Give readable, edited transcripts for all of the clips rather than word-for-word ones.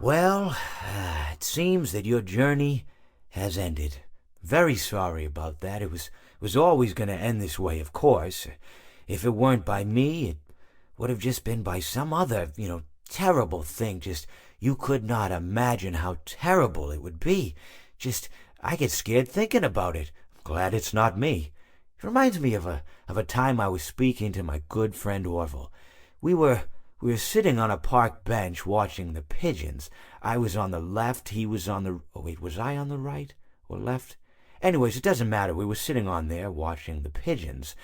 Well, it seems that your journey has ended. Very sorry about that. It was always going to end this way, of course. If it weren't by me, it would have just been by some other, terrible thing. Just, you could not imagine how terrible it would be. Just, I get scared thinking about it. I'm glad it's not me. It reminds me of a time I was speaking to my good friend Orville. We were we were sitting on a park bench watching the pigeons. I was on the left, he was on the... Oh, wait, was I on the right or left? Anyways, it doesn't matter. We were sitting on there watching the pigeons.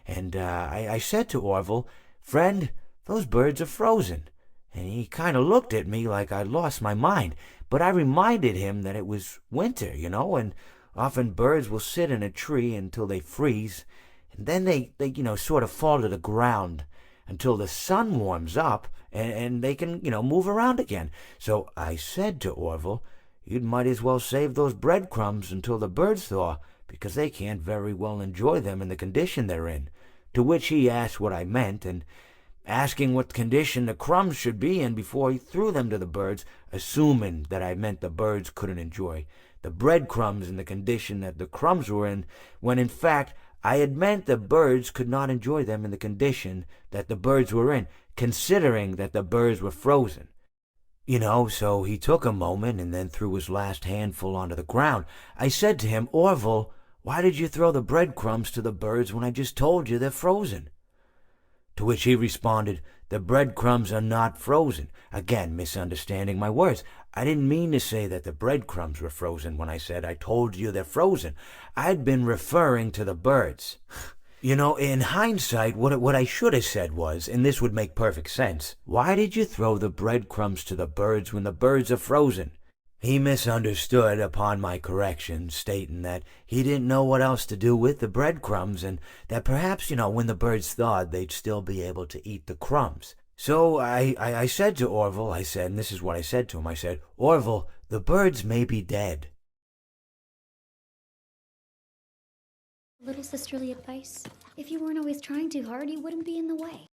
And I said to Orville, "Friend, those birds are frozen." And he kind of looked at me like I'd lost my mind. But I reminded him that it was winter, and often birds will sit in a tree until they freeze. And then they sort of fall to the ground until the sun warms up and they can, move around again. So I said to Orville, "You might as well save those breadcrumbs until the birds thaw, because they can't very well enjoy them in the condition they're in." To which he asked what I meant, and asking what condition the crumbs should be in before he threw them to the birds, assuming that I meant the birds couldn't enjoy the breadcrumbs in the condition that the crumbs were in, when in fact I had meant the birds could not enjoy them in the condition that the birds were in, considering that the birds were frozen. So he took a moment and then threw his last handful onto the ground. I said to him, "Orville, why did you throw the breadcrumbs to the birds when I just told you they're frozen?" To which he responded, "The breadcrumbs are not frozen." Again, misunderstanding my words. I didn't mean to say that the breadcrumbs were frozen when I said I told you they're frozen. I'd been referring to the birds. In hindsight, what I should have said was, and this would make perfect sense, "Why did you throw the breadcrumbs to the birds when the birds are frozen?" He misunderstood upon my correction, stating that he didn't know what else to do with the breadcrumbs, and that perhaps, when the birds thawed, they'd still be able to eat the crumbs. So I said to Orville, and this is what I said to him, I said, "Orville, the birds may be dead." Little sisterly advice. If you weren't always trying too hard, you wouldn't be in the way.